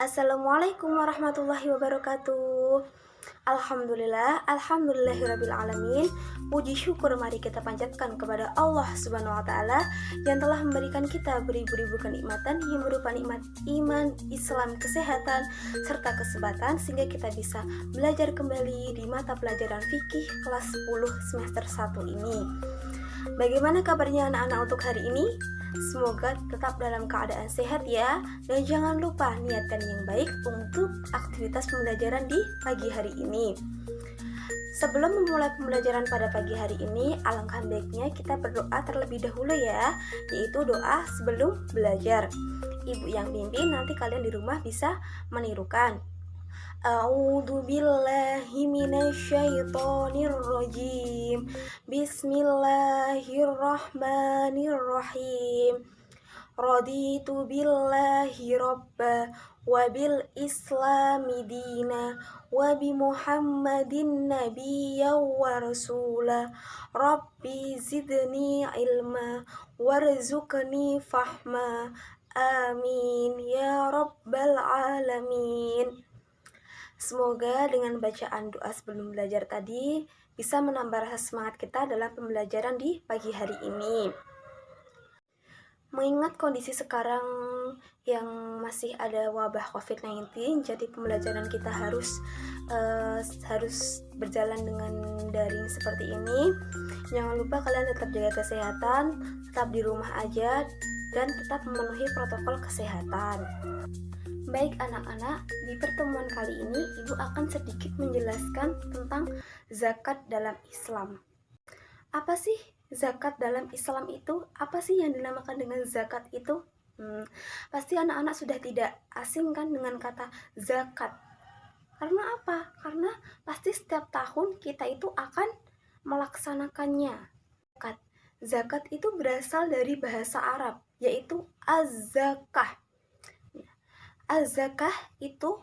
Assalamualaikum warahmatullahi wabarakatuh. Alhamdulillahirabbil alamin. Puji syukur mari kita panjatkan kepada Allah Subhanahu wa taala yang telah memberikan kita beribu-ribu kenikmatan yang berupa nikmat iman, Islam, kesehatan serta kesempatan sehingga kita bisa belajar kembali di mata pelajaran fikih kelas 10 semester 1 ini. Bagaimana kabarnya anak-anak untuk hari ini? Semoga tetap dalam keadaan sehat ya. Dan jangan lupa niatkan yang baik untuk aktivitas pembelajaran di pagi hari ini. Sebelum memulai pembelajaran pada pagi hari ini, alangkah baiknya kita berdoa terlebih dahulu ya, yaitu doa sebelum belajar. Ibu yang pimpin nanti kalian di rumah bisa menirukan. A'udzu billahi minasyaitonir rajim. Bismillahirrahmanirrahim. Raditu billahi robba wa bil islami dina wa bi muhammadin nabiyya wa rasula rabbi zidni ilma warzuqni fahma amin ya rabbal alamin. Semoga dengan bacaan doa sebelum belajar tadi bisa menambah rasa semangat kita dalam pembelajaran di pagi hari ini. Mengingat kondisi sekarang yang masih ada wabah COVID-19, jadi pembelajaran kita harus berjalan dengan daring seperti ini. Jangan lupa kalian tetap jaga kesehatan, tetap di rumah aja, dan tetap memenuhi protokol kesehatan. Baik anak-anak, di pertemuan kali ini Ibu akan sedikit menjelaskan tentang zakat dalam Islam. Apa sih zakat dalam Islam itu? Apa sih yang dinamakan dengan zakat itu? Pasti anak-anak sudah tidak asing kan dengan kata zakat. Karena apa? Karena pasti setiap tahun kita itu akan melaksanakannya. Zakat itu berasal dari bahasa Arab, yaitu az-zakah. Az-zakah itu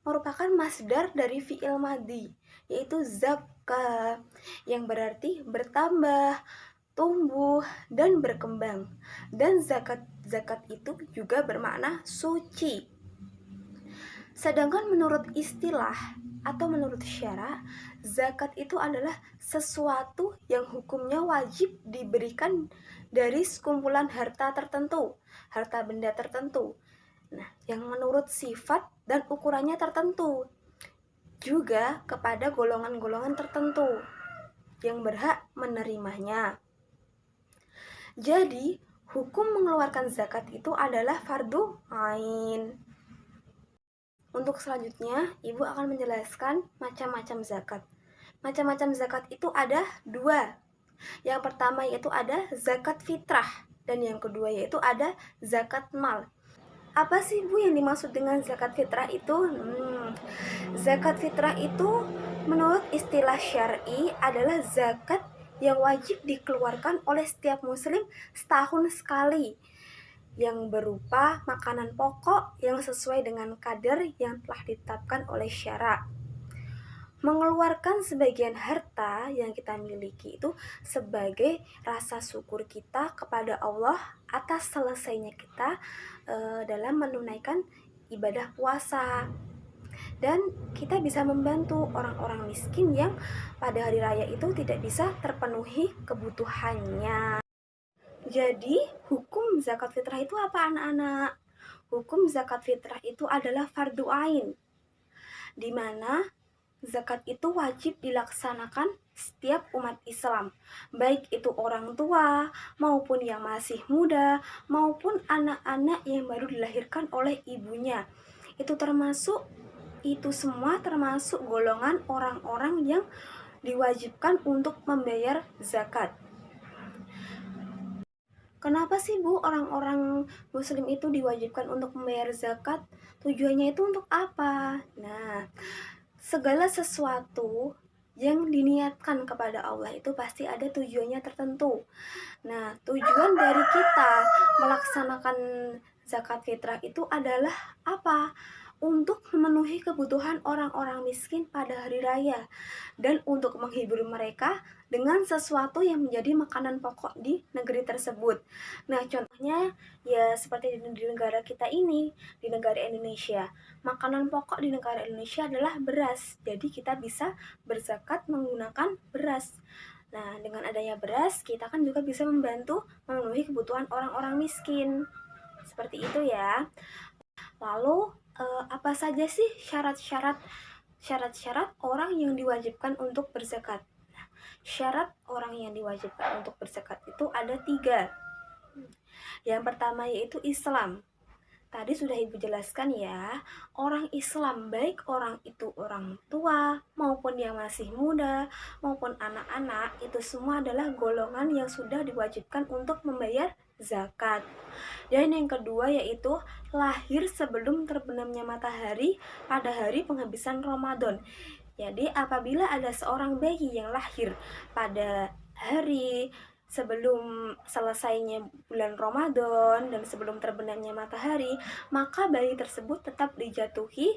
merupakan masdar dari fi'il madhi, yaitu zakah, yang berarti bertambah, tumbuh, dan berkembang. Dan zakat itu juga bermakna suci. Sedangkan menurut istilah atau menurut syara, zakat itu adalah sesuatu yang hukumnya wajib diberikan dari sekumpulan harta tertentu, harta benda tertentu. Nah, yang menurut sifat dan ukurannya tertentu, juga kepada golongan-golongan tertentu yang berhak menerimanya. Jadi, hukum mengeluarkan zakat itu adalah fardu ain. Untuk selanjutnya, Ibu akan menjelaskan macam-macam zakat. Macam-macam zakat itu ada dua. Yang pertama yaitu ada zakat fitrah, dan yang kedua yaitu ada zakat mal. Apa sih Bu yang dimaksud dengan zakat fitrah itu? Zakat fitrah itu menurut istilah syar'i adalah zakat yang wajib dikeluarkan oleh setiap muslim setahun sekali, yang berupa makanan pokok yang sesuai dengan kadar yang telah ditetapkan oleh syara. Mengeluarkan sebagian harta yang kita miliki itu sebagai rasa syukur kita kepada Allah atas selesainya kita dalam menunaikan ibadah puasa. Dan kita bisa membantu orang-orang miskin yang pada hari raya itu tidak bisa terpenuhi kebutuhannya. Jadi, hukum zakat fitrah itu apa anak-anak? Hukum zakat fitrah itu adalah fardu ain, di mana zakat itu wajib dilaksanakan setiap umat Islam, baik itu orang tua, maupun yang masih muda, maupun anak-anak yang baru dilahirkan oleh ibunya. Itu semua termasuk golongan orang-orang yang diwajibkan untuk membayar zakat. Kenapa sih Bu orang-orang muslim itu diwajibkan untuk membayar zakat? Tujuannya itu untuk apa? Nah, segala sesuatu yang diniatkan kepada Allah itu pasti ada tujuannya tertentu. Nah, tujuan dari kita melaksanakan zakat fitrah itu adalah apa? untuk memenuhi kebutuhan orang-orang miskin pada hari raya dan untuk menghibur mereka dengan sesuatu yang menjadi makanan pokok di negeri tersebut. Nah, contohnya ya seperti di negara kita ini, di negara Indonesia. Makanan pokok di negara Indonesia adalah beras. Jadi kita bisa berzakat menggunakan beras. Nah, dengan adanya beras, kita kan juga bisa membantu memenuhi kebutuhan orang-orang miskin. Seperti itu ya. Lalu apa saja sih syarat-syarat orang yang diwajibkan untuk berzakat? Syarat orang yang diwajibkan untuk berzakat itu ada 3. Yang pertama yaitu Islam. Tadi sudah Ibu jelaskan ya, orang Islam baik orang itu orang tua maupun yang masih muda maupun anak-anak itu semua adalah golongan yang sudah diwajibkan untuk membayar zakat. Dan yang kedua yaitu lahir sebelum terbenamnya matahari pada hari penghabisan Ramadan. Jadi apabila ada seorang bayi yang lahir pada hari sebelum selesainya bulan Ramadan dan sebelum terbenamnya matahari, maka bayi tersebut tetap dijatuhi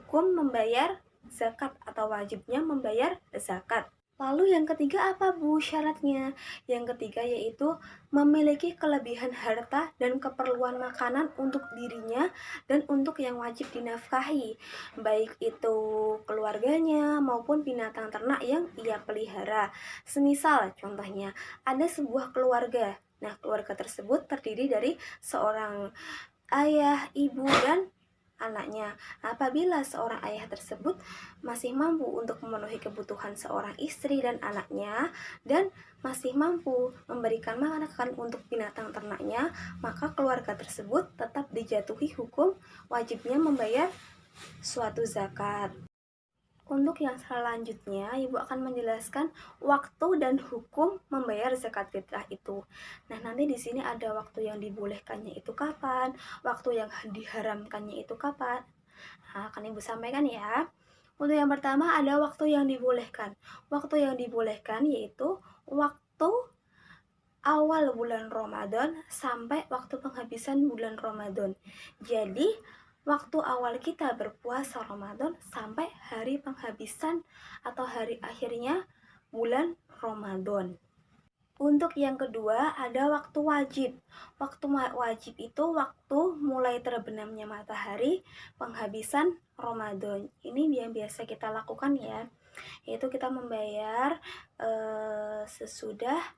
hukum membayar zakat atau wajibnya membayar zakat. Lalu yang ketiga apa Bu syaratnya? Yang ketiga yaitu memiliki kelebihan harta dan keperluan makanan untuk dirinya dan untuk yang wajib dinafkahi, baik itu keluarganya maupun binatang ternak yang ia pelihara. Semisal contohnya ada sebuah keluarga. Nah, keluarga tersebut terdiri dari seorang ayah, ibu, dan anaknya. Apabila seorang ayah tersebut masih mampu untuk memenuhi kebutuhan seorang istri dan anaknya dan masih mampu memberikan makan untuk binatang ternaknya, maka keluarga tersebut tetap dijatuhi hukum wajibnya membayar suatu zakat. Untuk yang selanjutnya, Ibu akan menjelaskan waktu dan hukum membayar zakat fitrah itu. Nah, nanti di sini ada waktu yang dibolehkannya itu kapan, waktu yang diharamkannya itu kapan. Nah, akan Ibu sampaikan ya. Untuk yang pertama ada waktu yang dibolehkan. Waktu yang dibolehkan yaitu waktu awal bulan Ramadan sampai waktu penghabisan bulan Ramadan. Jadi, waktu awal kita berpuasa Ramadan sampai hari penghabisan atau hari akhirnya bulan Ramadan. Untuk yang kedua ada waktu wajib. Waktu wajib itu waktu mulai terbenamnya matahari penghabisan Ramadan. Ini yang biasa kita lakukan ya, yaitu kita membayar sesudah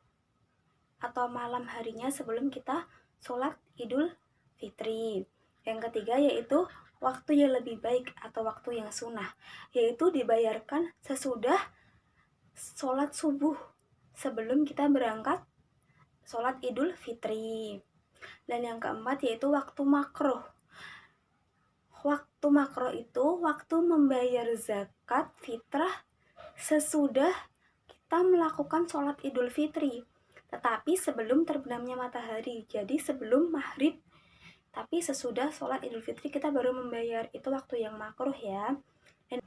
atau malam harinya sebelum kita sholat Idul Fitri. Yang ketiga yaitu waktu yang lebih baik atau waktu yang sunnah, yaitu dibayarkan sesudah sholat subuh sebelum kita berangkat sholat Idul Fitri. Dan yang keempat yaitu waktu makruh. Waktu makruh itu waktu membayar zakat fitrah sesudah kita melakukan sholat Idul Fitri, tetapi sebelum terbenamnya matahari, jadi sebelum maghrib. Tapi sesudah sholat Idul Fitri kita baru membayar, itu waktu yang makruh ya. Dan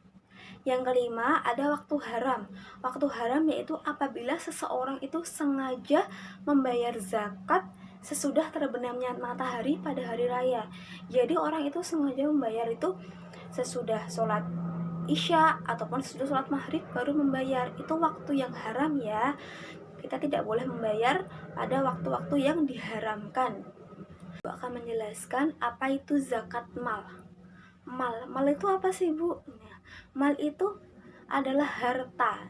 yang kelima ada waktu haram. Waktu haram yaitu apabila seseorang itu sengaja membayar zakat sesudah terbenamnya matahari pada hari raya. Jadi orang itu sengaja membayar itu sesudah sholat Isya ataupun sesudah sholat maghrib baru membayar. Itu waktu yang haram ya. Kita tidak boleh membayar pada waktu-waktu yang diharamkan. Ibu akan menjelaskan apa itu zakat mal. Mal itu apa sih Bu? Mal itu adalah harta.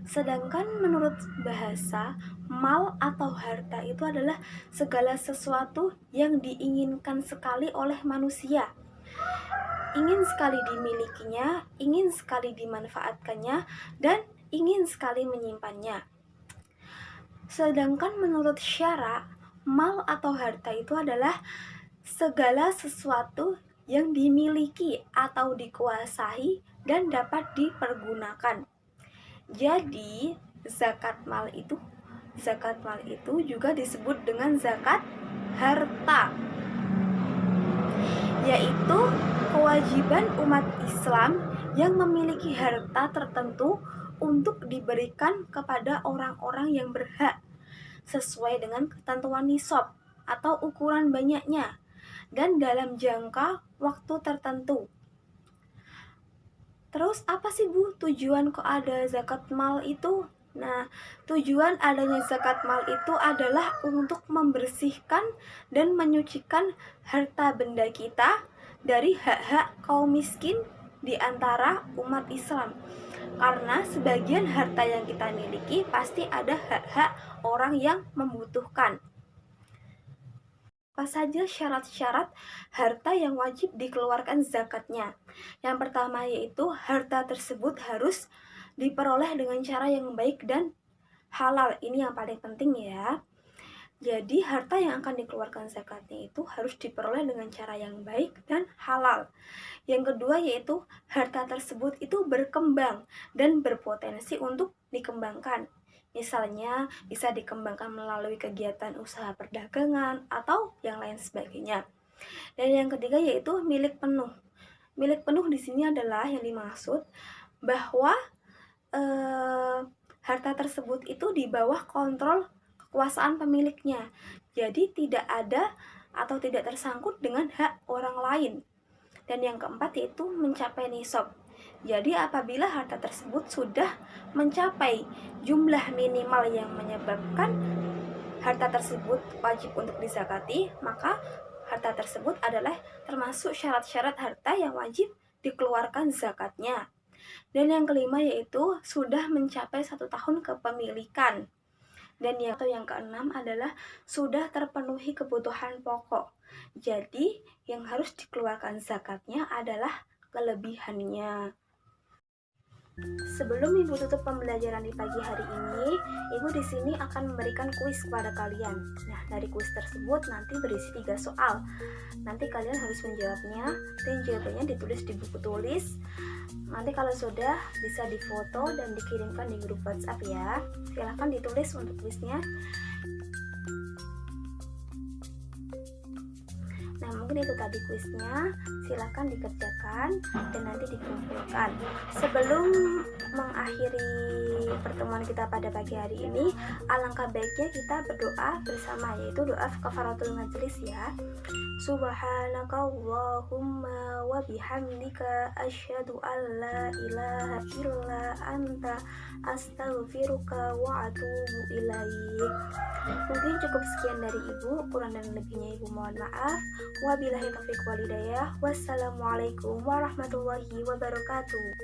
Sedangkan menurut bahasa, mal atau harta itu adalah segala sesuatu yang diinginkan sekali oleh manusia. Ingin sekali dimilikinya, ingin sekali dimanfaatkannya, dan ingin sekali menyimpannya. Sedangkan menurut syara, mal atau harta itu adalah segala sesuatu yang dimiliki atau dikuasai dan dapat dipergunakan. Jadi, zakat mal itu juga disebut dengan zakat harta, yaitu kewajiban umat Islam yang memiliki harta tertentu untuk diberikan kepada orang-orang yang berhak sesuai dengan ketentuan nisab atau ukuran banyaknya. dan dalam jangka waktu tertentu. Terus apa sih Bu tujuan kok ada zakat mal itu? Nah, tujuan adanya zakat mal itu adalah untuk membersihkan dan menyucikan harta benda kita dari hak-hak kaum miskin di antara umat Islam. Karena sebagian harta yang kita miliki pasti ada hak-hak orang yang membutuhkan. Apa saja syarat-syarat harta yang wajib dikeluarkan zakatnya? Yang pertama yaitu harta tersebut harus diperoleh dengan cara yang baik dan halal. Ini yang paling penting ya. Jadi harta yang akan dikeluarkan zakatnya itu harus diperoleh dengan cara yang baik dan halal. Yang kedua yaitu harta tersebut itu berkembang dan berpotensi untuk dikembangkan. Misalnya bisa dikembangkan melalui kegiatan usaha perdagangan atau yang lain sebagainya. Dan yang ketiga yaitu milik penuh. Milik penuh di sini adalah yang dimaksud bahwa harta tersebut itu di bawah kontrol kekuasaan pemiliknya. Jadi tidak ada atau tidak tersangkut dengan hak orang lain. Dan yang keempat yaitu mencapai nisab. Jadi apabila harta tersebut sudah mencapai jumlah minimal yang menyebabkan harta tersebut wajib untuk dizakati, maka harta tersebut adalah termasuk syarat-syarat harta yang wajib dikeluarkan zakatnya. Dan yang kelima yaitu sudah mencapai 1 tahun kepemilikan. Dan yang keenam adalah sudah terpenuhi kebutuhan pokok. Jadi yang harus dikeluarkan zakatnya adalah kelebihannya. Sebelum Ibu tutup pembelajaran di pagi hari ini, Ibu di sini akan memberikan kuis kepada kalian. Nah, dari kuis tersebut nanti berisi 3 soal. Nanti kalian harus menjawabnya dan jawabannya ditulis di buku tulis. Nanti kalau sudah bisa difoto dan dikirimkan di grup WhatsApp ya. Silahkan ditulis untuk kuisnya. Nah, mungkin itu tadi kuisnya. Silahkan dikerjakan dan nanti dikumpulkan. Sebelum mengakhiri pertemuan kita pada pagi hari ini, alangkah baiknya kita berdoa bersama, yaitu doa kafaratul majelis ya. Subhanakallahumma wa bihamdika asyhadu an la ilaha illa anta astaghfiruka wa atubu ilaik. Mungkin cukup sekian dari Ibu, kurang dan lebihnya Ibu mohon maaf. Wabillahi taufiq walhidayah. Wassalamualaikum warahmatullahi wabarakatuh.